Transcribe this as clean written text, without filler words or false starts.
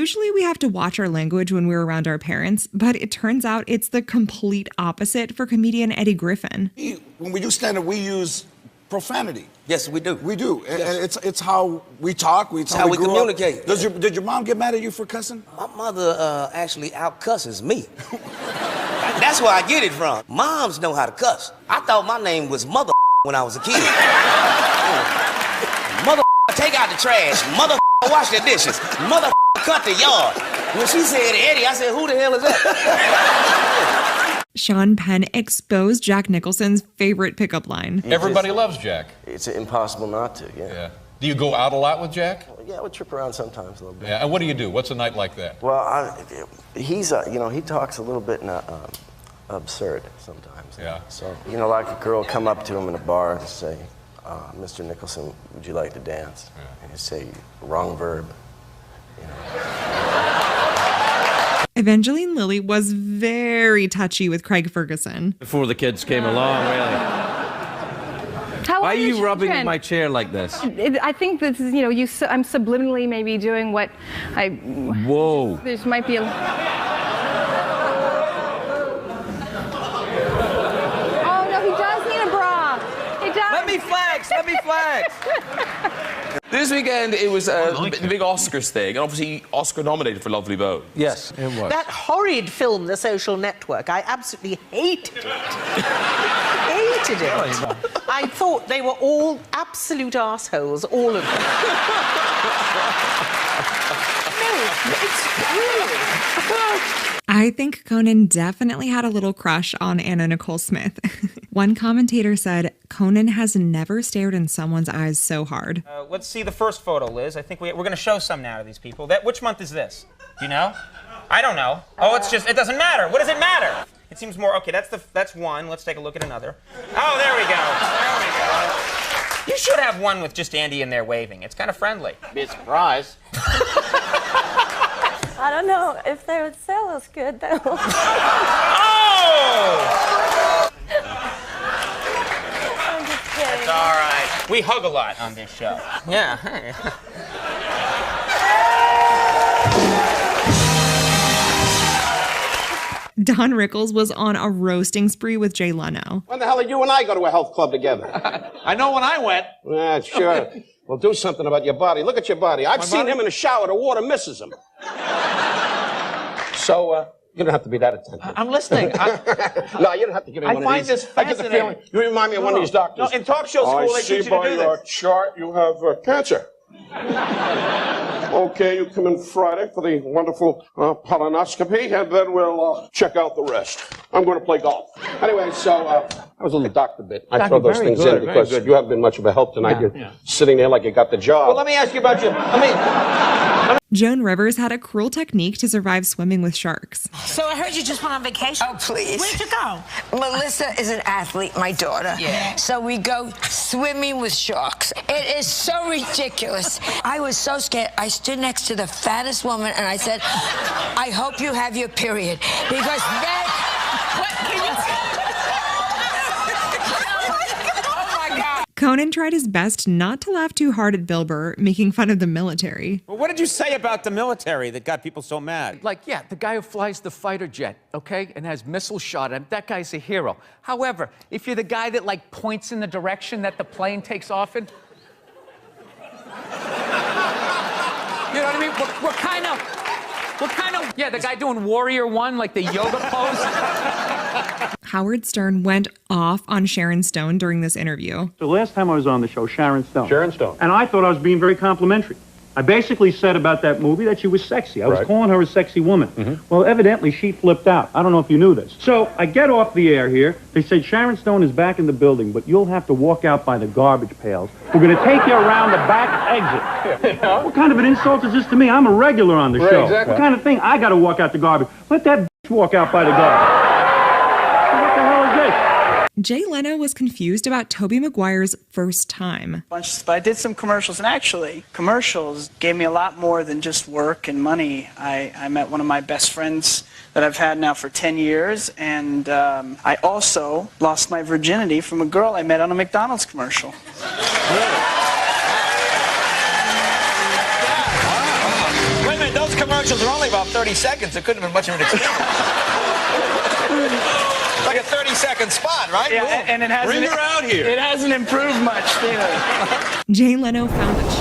Usually we have to watch our language when we're around our parents, but it turns out it's the complete opposite for comedian Eddie Griffin. When we do stand-up, we use profanity. Yes, we do. We do. Yes. And it's how we talk. It's how we communicate. Did your mom get mad at you for cussing? My mother actually out-cusses me. That's where I get it from. Moms know how to cuss. I thought my name was Mother when I was a kid. Mother take out the trash. Mother wash the dishes. Mother cut the yard. When she said Eddie, I said, who the hell is that? Sean Penn exposed Jack Nicholson's favorite pickup line. Everybody loves Jack. It's impossible not to, Yeah. Do you go out a lot with Jack? Yeah, we trip around sometimes a little bit. Yeah, and what do you do? What's a night like that? Well, he's, he talks a little bit absurd sometimes. Yeah. So, like a girl come up to him in a bar and say, Mr. Nicholson, would you like to dance? Yeah. And he'd say, wrong verb. Evangeline Lilly was very touchy with Craig Ferguson. Before the kids came along, really. Why are you rubbing my chair like this? I think this is, I'm subliminally maybe doing what I... Whoa. There might be a... Oh, no, he does need a bra. He does. Let me flex. This weekend, it was the big Oscars thing, and obviously Oscar nominated for Lovely Bones. Yes, it was. That horrid film, The Social Network, I absolutely hated it. Hated it. I thought they were all absolute arseholes, all of them. No, it's true. I think Conan definitely had a little crush on Anna Nicole Smith. One commentator said, Conan has never stared in someone's eyes so hard. Let's see the first photo, Liz. I think we're going to show some now to these people. Which month is this? Do you know? I don't know. Oh, it doesn't matter. What does it matter? It seems more, okay, that's one. Let's take a look at another. Oh, there we go. There we go. You should have one with just Andy in there waving. It's kind of friendly. Be a surprise. I don't know if they would sell us good, though. Oh! I'm just kidding. It's all right. We hug a lot on this show. Yeah. Don Rickles was on a roasting spree with Jay Leno. When the hell did you and I go to a health club together? I know when I went. Yeah, sure. Well, do something about your body. Look at your body. I've seen him in the shower. The water misses him. So, you don't have to be that attentive. I'm listening. No, you don't have to give me one of these. I find this fascinating. I get the feeling you remind me of one of these doctors. No, in talk show school, they teach you to do this. I see by your chart you have cancer. Okay, you come in Friday for the wonderful colonoscopy, and then we'll check out the rest. I'm going to play golf. Anyway, so that was a little doctor bit. I throw those things in because you haven't been much of a help tonight. You're sitting there like you got the job. Well, let me ask you about you. Joan Rivers had a cruel technique to survive swimming with sharks. So I heard you just went on vacation. Oh, please. Where'd you go? Melissa is an athlete, my daughter. Yeah. So we go swimming with sharks. It is so ridiculous. I was so scared. I stood next to the fattest woman and I said, I hope you have your period. Because that... What? Can you... Conan tried his best not to laugh too hard at Bill Burr, making fun of the military. Well, what did you say about the military that got people so mad? Like, yeah, the guy who flies the fighter jet, okay, and has missiles shot at him, that guy's a hero. However, if you're the guy that, like, points in the direction that the plane takes off in... You know what I mean? We're kind of... Yeah, the guy doing Warrior One, like the yoga pose. Howard Stern went off on Sharon Stone during this interview. So last time I was on the show, Sharon Stone. Sharon Stone. And I thought I was being very complimentary. I basically said about that movie that she was sexy. I was calling her a sexy woman. Well, evidently, she flipped out. I don't know if you knew this. So I get off the air here. They said Sharon Stone is back in the building, but you'll have to walk out by the garbage pails. We're going to take you around the back exit. Yeah. What kind of an insult is this to me? I'm a regular on the show. Exactly. What kind of thing? I got to walk out the garbage. Let that bitch walk out by the garbage. What the hell is this? Jay Leno was confused about Tobey Maguire's first time. But I did some commercials, and actually, commercials gave me a lot more than just work and money. I met one of my best friends that I've had now for 10 years, and I also lost my virginity from a girl I met on a McDonald's commercial. Wait a minute, those commercials are only about 30 seconds. It couldn't have been much of an experience. Like a 30-second spot, right? Yeah, and it hasn't. Bring her out here. It hasn't improved much, either. Jay Leno found that